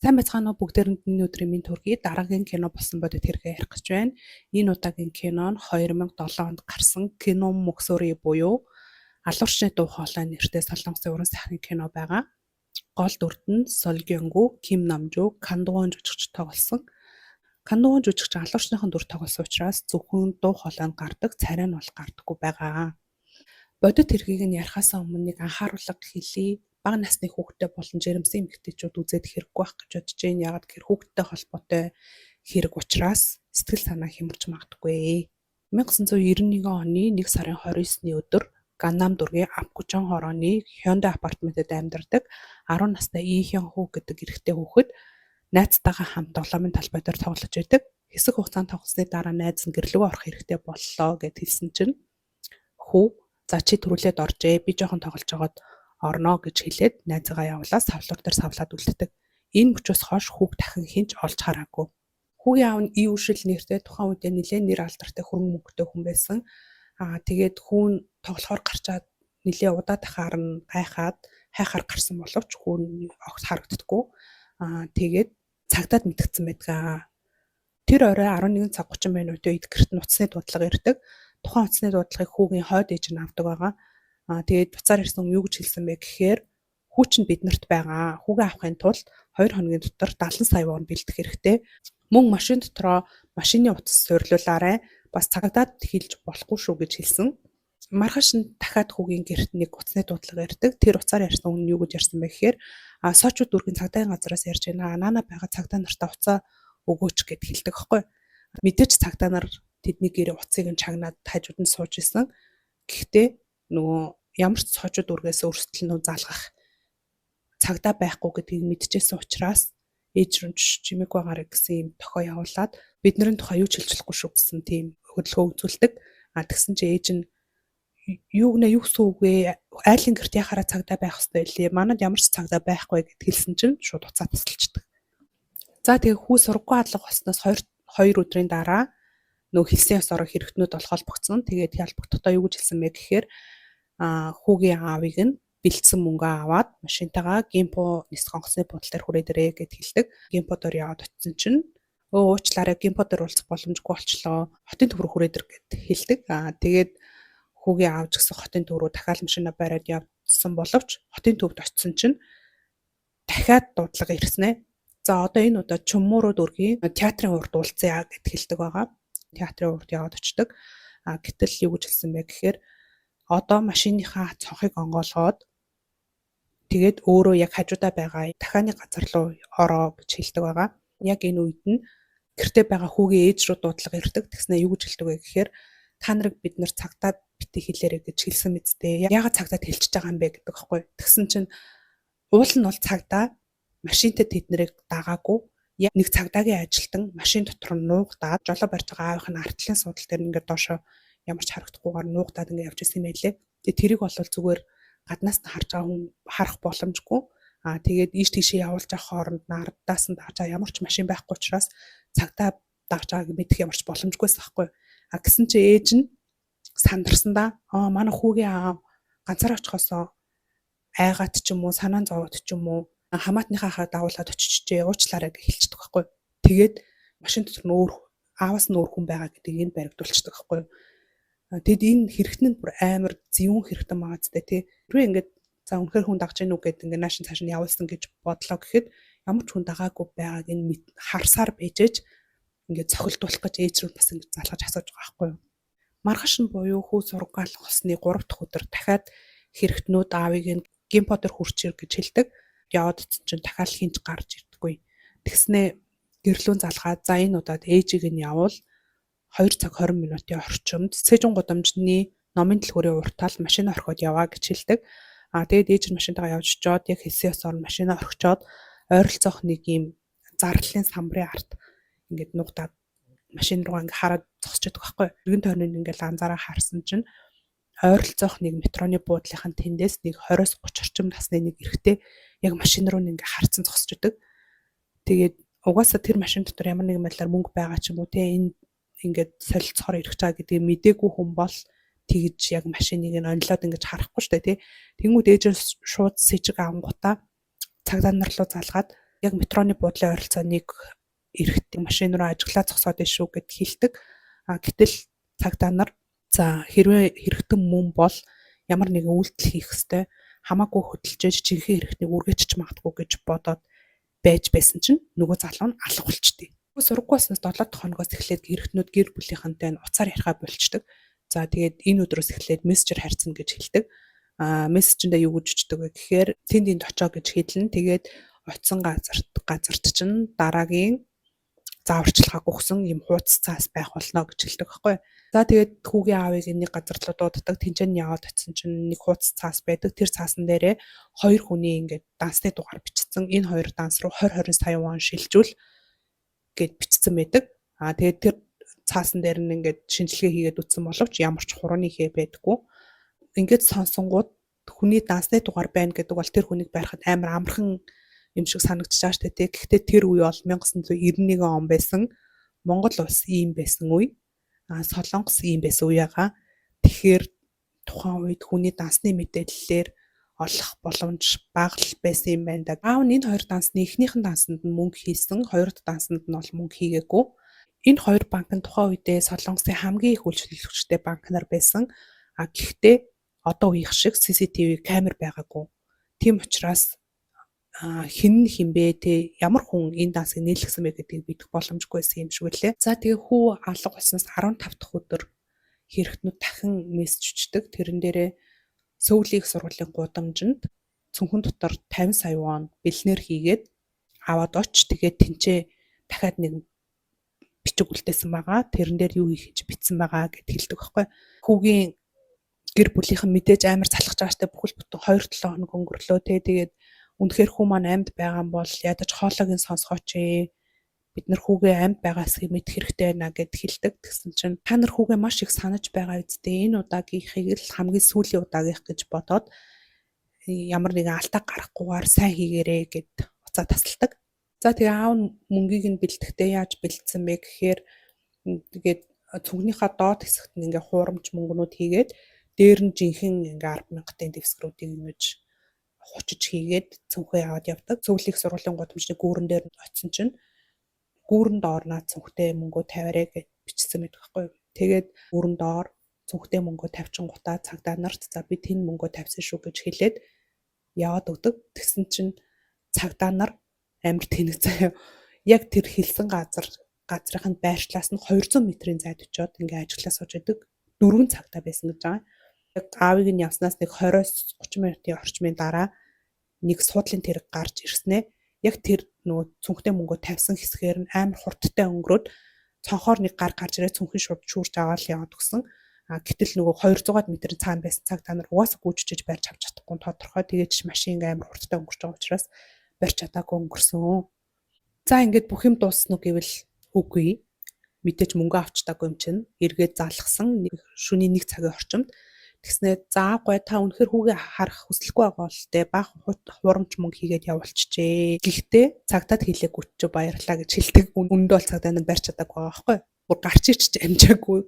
Сайн байцгаана уу бүгдээрэнд нь өдрийн минь төргий дараагийн кино болсон бодит хэрэгээ ярих гэж байна. Энэ удаагийн кино нь 2007 онд гарсан кино мөксөри буюу Алуурчны дуу хоолой нэртэй солонгосын уран сайхны кино байгаа. Гол дүрд нь Сол Гёнгу, Ким Намжуу, Кандуун жүжигч тоглосон. Кандуун жүжигч Алуурчныхан дүр тоглосон учраас зөвхөн дуу хоолойнд гардаг, царай нь бол гардаггүй байгаа. Бодит хэргийг нь ярихаас өмнө нэг анхааруулга хэлье. Бага насны хүүхдтэй болон жирэмсэн эмэгтэйчүүд үзээд хэрэггүй байх гэж бодож байна. Ягаад гэхээр хүүхдтэй холбоотой хэрэг учраас сэтгэл санаа хямарч магадгүй. 1991 оны 1 сарын 29-ны өдөр Ганнам дүүргийн Апгужон хорооны Hyundai апартаментэд амьдардаг 10 настай Ий Хён Ху гэдэг эрэгтэй хүүхэд найзтайгаа хамт тоглоомын талбай дээр тоглож байдаг. Хэсэг хугацаанд тоглосны дараа найз нь гэрлүүгөө орох хэрэгтэй боллоо гэд хэлсэн чинь Хүү за чи төрүүлээд оржээ. Би жоохон тоглож байгаад орно гэж хэлээд найзаагаа явуулаад савлуур дээр савлаад үлддэг. Энэ мөчөөс хойш хүүг дахин хинч олж хараагүй. Хүүгийн аав нь Иүшил нэртэй тухайн үедээ нэлээд нэр алдартай хөрөнгө мөнгөтэй хүн байсан. Тэгээд хүүн тоглохоор гарчаад нэлээд удаа дахаар нь хайхаар гарсан боловч хүүн огт харагддаггүй. Тэгээд цагдаад мэдгдсэн байдаг. Тэр орой 11 цаг 30 минутын үед гэрт нь утасны дуудлага ирдэг. Тухайн утасны дуудлагыг хүүгийн хойд ээж нь авдаг байгаа. Тэгээд буцаар ирсэн юу гэж хэлсэн бэ гэхээр хүү чинь биднэрт байгаа. Хүүгээ авахын тулд 2 хоногийн дотор 70 сая вон бэлдэх хэрэгтэй. Мөн машин дотроо машины утас суйрлуулаарай. Бас цагдаад хэлж болохгүй шүү гэж хэлсэн. Маргааш нь дахиад хүүгийн гэрт нэг утасны дуудлага ирдэг. Тэр утсаар ярьсан хүн юу гэж ярьсан бэ гэхээр сочууд дүүргийн цагдаагийн газраас ярьж байна. Наана байгаа цагдаа нартаа уцаа өгөөч гэд хэлдэг аахгүй. Мэдээж цагдаа нар тэдний гэрээ уцыг нь чагнаад хажууд нь сууж исэн. Гэхдээ нөгөө ямар ч сочууд дүүргээс өөрсдөл нь залгах цагдаа байхгүй гэдгийг мэдчихсэн учраас ээж рүү чимээг байгаарэ гэсэн юм тохио явуулаад бидний тухай юу ч хэлчихгүй шүү гэсэн тийм хөдөлгөөн үзүүлдэг. Тэгсэн чи ээж нь юу гэсэн үг вэ? Айлын гэрт яхаараа цагдаа байх хэрэгтэй лээ. Манад ямар ч цагдаа байхгүй гэд хэлсэн чинь шууд уцаа тасалчдаг. За тэгээ хүү сургууй хадлага болсноос 2 өдрийн дараа нөгөө хэлсэн ёсоор хэрэгтнүүд бол холбогдсон. Тэгээд холбогдохдоо юу гэж хэлсэн бэ гэхээр хүүгийн аавыг нь бэлдсэн мөнгөө аваад машинтайгаа Гимпо нис хонгоцны буудлын дээр хүрээд ирээ гэд хэлдэг. Гимпо дээр яваад очисон чинь уучлаарай Гимпо дээр уулзах боломжгүй болчлоо. Хотын төв рүү хүрээд ир гэд хэлдэг. Тэгээд хүүгийн аав ч гэсэн хотын төв рүү дахиад машинаа бариад явсан боловч хотын төвд очисон чинь дахиад дуудлага ирсэн ээ. За одоо энэ удаа Чуммуруу дүүргийн театрын урд уулзъя гэд хэлдэг байгаа. Театрын урд яваад очдог. Гэтэл юу гэж хэлсэн бэ гэхээр одоо машиныхаа цонхыг онгоолгоод тэгээд өөрөө яг хажуудаа байгаа дахианы газар руу ороо гэж хэлдэг байгаа. Яг энэ үед нь гэртээ байгаа хүүгийн ээж рүү дуудлага ирдэг. Тэгснэ юу гэж хэлдэг вэ гэхээр та нарыг бид нар цагтаад битгий хэлээрэй гэж хэлсэн мэдтэй. Ягаад цагтаад хэлчихэж байгаа юм бэ гэдэг аахгүй. Тэгсэн чинь уул нь бол цагдаа машинтай тэднэрийг дагаагүй. Нэг цагдаагийн ажилтан машин дотор нуугдаад жолоо барьж байгаа аавынх нь артлын суудал дээр ингээд доошоо ямар ч харагдахгүйгээр нуугдаад ингээд явж исэн юм байлээ. Тэгээ тэрийг бол зүгээр гаднаас нь харж байгаа хүн харах боломжгүй. Тэгээд ийш тийшээ явуулж авах хооронд ардаас нь дагж байгаа ямар ч машин байхгүй учраас цагдаа дагж байгааг мэдэх ямар ч боломжгүйсэн байхгүй. Гэсэн чи ээж нь сандарсандаа манай хүүгийн аав ганцаараа очихосоо айгаад ч юм уу санаан зовоод ч юм уу хамаатныхаа хаа дагуулад очичжээ уучлаарай гэж хэлчихдэг байхгүй. Тэгээд машин дотор нь өөр ааваас нь өөр хүн байгаа гэдгийг энэ баригдуулчихдаг байхгүй. Тэгэд энэ хэрэгтэн нь бүр амар зөвүүн хэрэгтэн байгаа зү тий. Тэрвээ ингээд за үнэхээр хүн дагж гэнэ үү гэдэг ингээд наашин цааш нь явуулсан гэж бодлоо гэхэд ямар ч хүн дагаагүй байгааг энэ харсаар байжээж ингээд цохилдуулах гэж ээж рүү бас ингээд залгаж асууж байгаа байхгүй. Маргааш нь буюу хүү сургаал болсны 3 дахь өдөр дахиад хэрэгтнүүд аавыг нь Гимпо дээр хурч ир гэж хэлдэг. Яваад чинь дахиад хинж гарч ирдэггүй. Тэгснээ гэрлүүн залгаад за энэ удаад ээжийг нь явуул 2 цаг 20 минутын орчимд Сэжүн гудамжны номын дэлгүүрийн уртаал машин орхиод яваа гэж хэлдэг. Тэгээд ээж нь машинтайгаа явж жоод яг хэлсэн ёсоор машинаа орхичоод ойролцоох нэг юм зарлалын самбарын арт ингээд нугдаад машин руу ингээд хараад зогсчиход байгаа байхгүй. Өргөн тойрныг ингээд анзаараа харсан чинь ойролцоох нэг метроны буудлынхаа тэндээс нэг 20-30 орчим насны нэг эрэгтэй яг машин руу ингээд харцсан зогсчихдог. Тэгээд угаасаа тэр машин дотор ямар нэгэн байдлаар мөнгө байгаа ч юм уу те энэ ингээд солилцохоор ирэх чаа гэдэг мдээгүй хүн бол тэгж яг машиныг нь онлоод ингэж харахгүй шүү дээ тий. Тэнгүүд ээж нь шууд сэжиг авангуудаа цагдаа нар руу залгаад яг метроны буудлын ойролцооныг эрэхтэй машин руу ажиглаа зогсоод байна шүү гэд хэлдэг. Гэтэл цагдаа нар за хэрвээ хэрэгтэн мөн бол ямар нэгэн үйлдэл хийх ёстой, хамаагүй хөдөлж ээж жинхэнэ хэрэгтнийг үргээчих магадгүй гэж бодоод байж байсан чинь нөгөө залуу нь алга болчтой. Сургууль болсноос 7 дахь хоногоос эхлээд хэрэгтнүүд гэр бүлийнхэнтэй уцаар ярихаа болчдөг. За тэгээд энэ өдрөөс эхлээд мессежээр харьцна гэж хэлдэг. Мессежэндээ юу гэж бичдэг вэ гэхээр тэнд энд очоо гэж хэлнэ. Тэгээд очисон газарт чинь дараагийн зааварчилгааг өгсөн юм хуудас цаас байх болно гэж хэлдэг байхгүй. За тэгээд хүүгийн аавыг нэг газар руу дууддаг. Тэнцэн яваад очисон чинь нэг хуудас цаас байдаг. Тэр цаасан дээрээ хоёр хүний ингээд дансны дугаар бичсэн. Энэ хоёр данс руу 2020 сая вон шилжүүл гэд бичсэн байдаг. Тэгээд тэр цаасан дээр нь ингээд шинжилгээ хийгээд үтсэн боловч ямар ч хурууны хээ байдаггүй. Ингээд сонсонгууд хүний дансны дугаар байна гэдэг бол тэр хүнийг байрахад амар амархан юм шиг санагдчихаа штэ тий. Гэхдээ тэр үе бол 1991 он байсан. Монгол улс ийм байсан үе. Солонгос ийм байсан үеага. Тэгэхээр тухайн үед хүний дансны мэдээллээр олох боломж бага л байсан юм байна да. Аав нь энэ хоёр дансны эхнийхэн дансанд нь мөнгө хийсэн, хоёр дахь дансанд нь бол мөнгө хийгээгүй. Энэ хоёр банк нь тухайн үедээ Солонгосын хамгийн их үйлчлүүлэгчтэй банк нар байсан. Гэхдээ одоо үеих шиг CCTV камер байгаагүй. Тийм учраас хэн хинбэ те ямар хүн энэ дансыг нийлгэсэн бэ гэдгийг мэдэх боломжгүй байсан юм шиг үлээ. За тэгээ хүү алга болсноос 15 дахь өдөр хэрэгтнүүд дахин мессеж өчтдөг. Тэрэн дээрээ Сөүлийн их сургуулийн гудамжинд цүнхэн дотор 50 сая вон бэлнээр хийгээд аваад оч тэгээд тэнцээ дахиад нэг бичиг үлдээсэн байгаа. Тэрэн дээр юу хийж бичсэн байгаа гэд хэлдэг байхгүй. Хүүгийн гэр бүлийнхэн мэдээж амар залхаж байгаа штэ бүхэл бүтэн 2-7 хоног өнгөрлөө те. Тэгээд үнэхээр хүү маань амьд байгаа юм бол ядаж хоолойг нь сонсгооч ээ. Бид нар хүүгээ амьд байгаас мэдэх хэрэгтэй байна гэд хэлдэг. Тэгсэн чинь та нар хүүгээ маш их санаж байгаа үсттэй. Энэ удаагийнхыг л хамгийн сүүлийн удаагийнх гэж бодоод ямар нэгэн алдаа гарахгүйгээр сайн хийгээрэй гэд уцаа тасалдаг. За тэгээ аав мөнгийг нь бэлтгэхдээ яаж бэлдсэн бэ гэхээр тэгээд цүнхнийхаа доод хэсэгт нь ингээ хуурамч мөнгнүүд хийгээд дээр нь жинхэнэ ингээ 10,000-ын дэвсгэрүүдийг ингэж хучиж хийгээд цүнхээ аваад явдаг. Сөүлийн сургуулийн гудамжны гүүрэн дээр очисон чинь гүүрэн доорнаа цүнхтэй мөнгөө тавиарэ гэж бичсэн байдаг байхгүй юу. Тэгээд гүүрэн доор цүнхтэй мөнгөө тавьчихгуудаа цагдаа нарт за би тэн мөнгөө тавьсан шүү гэж хэлээд яваад өгдөг. Тэгсэн чинь цагдаа нар амар тэнэг заяа. Яг тэр хэлсэн газрын байршлаас нь 200 м-ийн зайд очиод ингээ ажиллаа сууж байдаг. 4 цагдаа байсан гэж байгаа. Яг аавыг нь явснаас нэг 20-30 минутын орчмын дараа нэг суудлын тэрэг гарч ирснэ. Яг тэр нөгөө цүнхтэй мөнгөө тавьсан хэсгээр нь амар хурдтай өнгөрөөд цонхоор нэг гар гарч ирээ цүнхэн шууд шүүрж аваад яваад өгсөн. Гэтэл нөгөө 200 м цаана байсан цагдаа нар угаасаа гүйжиж барьж авч чадахгүй тодорхой. Тэгээд ч машин амар хурдтай өнгөрч байгаа учраас барьж чадаагүй өнгөрсөн. За ингээд бүх юм дуусна уу гэвэл үгүй. Мэдээж мөнгө авчтаагүй юм чинь эргээд залгсан шөнийн 1 цагийн орчимд тэгснээр заагүй та үнэхээр хүүгээ харах хүсэлгүй байгаа бол тэ бага хуурамч мөнгө хийгээд явуулчихжээ. Гэхдээ цагдаад хэлээгүй ч баярлаа гэж хэлдэг. Үндэ бол цагдаа нь барьж чадаагүй байгаа байхгүй. Бүр гарч ирчих амжаагүй.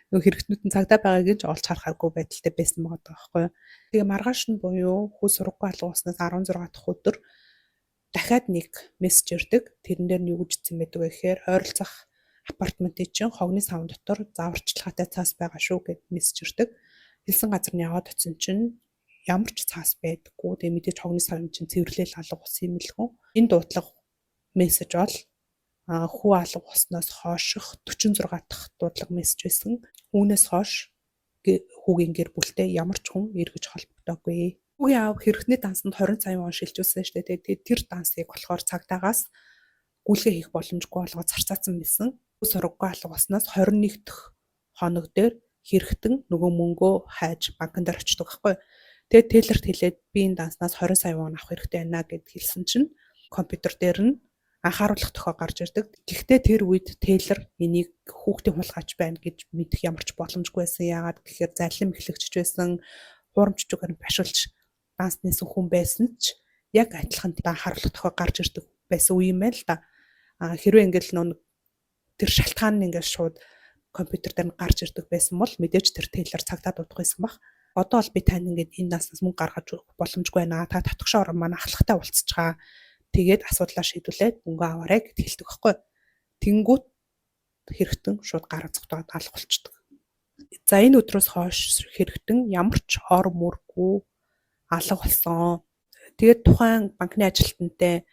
Нөгөө хэрэгтнүүд нь цагдаа байгааг нь ч олж харахааргүй байдалтай байсан байгаа байхгүй. Тэгээ маргааш нь буюу хүү сургууль алгууснаас 16 дахь өдөр дахиад нэг мессеж ирдэг. Тэрэн дээр нь юу гэж хэлсэн байдаг вэ гэхээр ойролцох апартментын чинь хогны савн дотор зааварчилгаатай цаас байгаа шүү гэд мессеж ирдэг. Хэлсэн газар нь яваад очисон чинь ямар ч цаас байдаггүй. Тэгээ мэдээж хогны савн чинь цэвэрлэл алга болсон юм лхүү. Энэ дуудлага мессеж бол хүү алга болсноос хойших 46 дахь дуудлага мессеж байсан. Үүнээс хойш хүүгийн гэр бүлтэй ямар ч хүн эргэж холбогдоогүй. Хүүгийн аав хэрэгтний дансанд 20 сая вон шилжүүлсэн шүү дээ. Тэгээд тэр дансыг болохоор цагдаагаас гүйлгээ хийх боломжгүй болгоод зарцаасан байсан. Сургууль алга болсноос 21 дахь хоног дээр хэрэгтэн нөгөө мөнгөө хайж банкн дээр очдог байхгүй. Тэгээд тейлерт хэлээд би энэ данснаас 20 сая вон авах хэрэгтэй байна гэд хэлсэн чинь компьютер дээр нь анхааруулах тохио гарч ирдэг. Гэхдээ тэр үед тейлер энийг хүүхдийн хулгайч байна гэж мэдэх ямар ч боломжгүй байсан. Яагаад гэхээр залим эхлэгч байсан, хуурамч жүгээр башилж данс нээсэн хүн байсан ч яг адилхан анхааруулах тохио гарч ирдэг байсан үе юм байна л да. Хэрвээ ингээл нөө тэр шалтгаан нь ингээд шууд компьютер дээр нь гарч ирдэг байсан бол мэдээж тэр тейлер цагдаа дуудах байсан баг. Одоо бол би тань ингээд энэ наснаас мөнгө гаргаж боломжгүй байна. Та татгшоор манай ахлагтай уулзчихаа. Тэгээд асуудлаа шийдвүлээд мөнгө аваарай гэд хэлдэг байхгүй. Тэнгүүт хэрэгтэн шууд гараа зогтоод алга болчихдог. За энэ өдрөөс хойш хэрэгтэн ямар ч ор мөргүй алга болсон. Тэгээд тухайн банкны ажилтнтай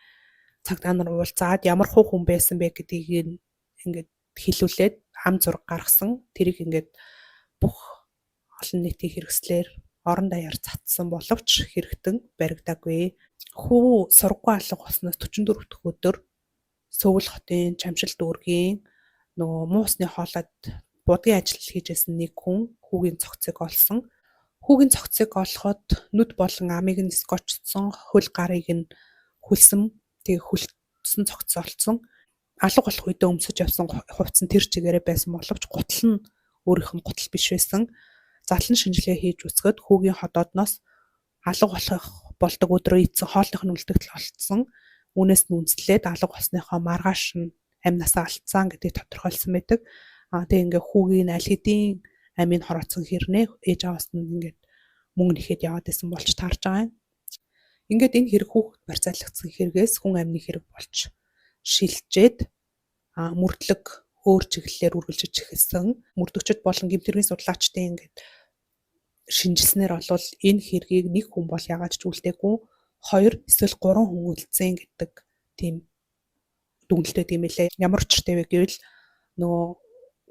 цагдаа нар уулзаад ямар хүн байсан бэ гэдгийг ингээд хэлүүлээд ам зураг гаргасан. Тэрийг ингээд бүх олон нийтийн хэрэгслэр орон даяар цацсан боловч хэрэгтэн баригдаагүй. Хүү сургуу алга болсноос 44 дахь өдөр Сөүл хотын Чамшил дүүргийн нөгөө муусны хоолойд будгийн ажил хийжсэн нэг хүн хүүгийн цогцыг олсон. Хүүгийн цогцыг олоход нүд болон амийг нь скотчсон, хөл гарыг нь хүлсэн. Тэгээ хүлсэн цогц олцсон. Алга болох үедээ өмсөж явсан хувцс нь тэр чигээрээ байсан боловч гутал нь өөрийнх нь гутал биш байсан. Задлан шинжилгээ хийж үзэхэд хүүгийн ходоодноос алга болох болдог өдрөө ийдсэн хоолных нь үлдэгдэл олцсон. Үүнээс нь үндэслээд алга болсныхоо маргааш нь амь насаа алдсан гэдгийг тодорхойлсон байдаг. Тэгээ ингээ хүүгийн аль хэдийн амийг хорооцсон хэрнээ ээж аваас нь ингээд мөнгө нэхэд яваад исэн болж таарж байгаа юм. Ингээд энэ хэрэг хүүхэд барьцаалагдсан хэрэгээс хүн амны хэрэг болж шилжээд мөрдлөг өөр чиглэлээр үргэлжиж эхэлсэн. Мөрдөгчд болон гэмтэргийн судлаачдын ингээд шинжилснээр олвол энэ хэргийг нэг хүн бол яагаад ч үлдээгүй 2 эсвэл 3 хүн үлдсэн гэдэг тийм дүгнэлттэй тийм ээ. Ямар учиртай вэ гэвэл нөгөө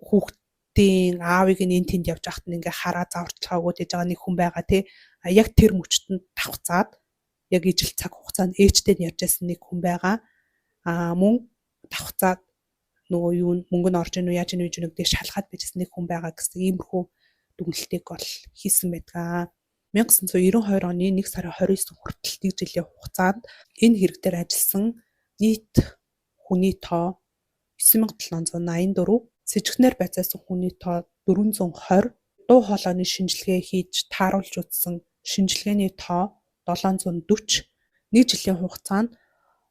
хүүхдийн аавыг нь энэ тэнд явж байхад нь ингээ хараа зааварчилгаа өгөөд ээж байгаа нэг хүн байгаа тий. Яг тэр мөчтөнд давхцаад яг ижил цаг хугацаанд ээжтэй нь ярьж байсан нэг хүн байгаа. Мөн давхцаад нөгөө юу мөнгө нь орж ийн үү яаж ийн үү гэдгийг шалгаад байжсэн нэг хүн байгаа гэсэн иймэрхүү дүгнэлтийг бол хийсэн байдаг. 1992 оны 1 сарын 29 хүртэл 1 жилийн хугацаанд энэ хэрэг дээр ажилласан нийт хүний тоо 9784, сэжигтнээр байцаасан хүний тоо 420, дуу хоолойны шинжилгээ хийж тааруулж үзсэн шинжилгээний тоо 740, 1 жилийн хугацаанд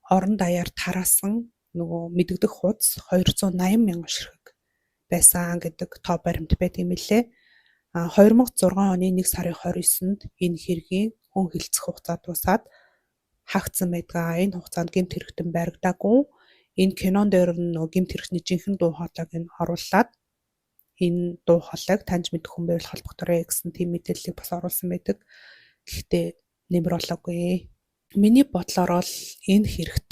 орон даяар тараасан нөгөө мэдэгдэх хуудас 280 мянган ширхэг байсан гэдэг тоо баримт байт юм лээ. 2006 оны 1 сарын 29-нд энэ хэргийн хүн хилцэх хугацаа дуусаад хаагцсан байдаг. Энэ хугацаанд гэмт хэрэгтэн баригдаагүй. Энэ кинон дээр нөгөө гэмт хэрэгтний жинхэнэ дуу хоолойг нь оруулаад энэ дуу хоолойг таньж мэдэх хүн байвал холбогдорой гэсэн тийм мэдээллийг бас оруулсан байдаг. Гэхдээ нэмэр болоогүй. Миний бодлоор бол энэ хэрэгт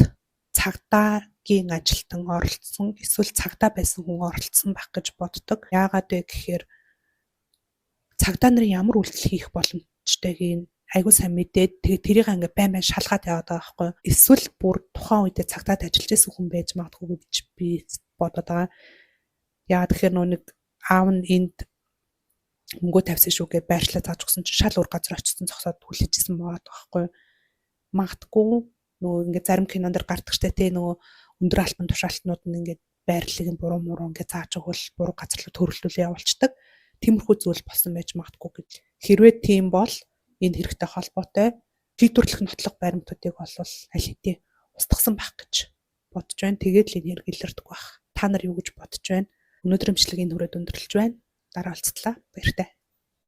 цагдаагийн ажилтан оролцсон эсвэл цагдаа байсан хүн оролцсон байх гэж боддог. Яагаад вэ гэхээр цагдаа нарын ямар үйлдэл хийх боломжтойг айгуу сайн мэдээд тэгээ тэрийг ингээ байн шалгаад яваад байгаа байхгүй. Эсвэл бүр тухайн үедээ цагдаад ажиллаж байсан хүн байж магадгүй гэж би бодоод байгаа. Яагаад тэгэхээр нэг аав нь энд мөнгө тавьсан шүү гэж байршлаа зааж өгсөн чинь шал уур газар очсон зогсоод хүлээжсэн байгаа байхгүй. Магадгүй нөгөө ингээ зарим кинон дэр гардаг штэ тий нөгөө өндөр альбан тушаалтнууд нь ингээ байрлалыг нь буруу муруу ингээ зааж өгвөл буруу газар руу төрөлдүүлээ явуулцдаг. Тиймэрхүү зүйл болсон байж магадгүй гэж. Хэрвээ тийм бол энэ хэрэгтэй холбоотой шийдвэрлэх нотлох баримтуудыг бол аль хэдийн устгасан байх гэж бодож байна. Тэгээд л энэ хэрэг илэрдэг байх. Та нар юу гэж бодож байна? Өнөөдрийн бичлэгийг хүрээд өндөрлөж байна. Дараа уулзтлаа. Баяртай.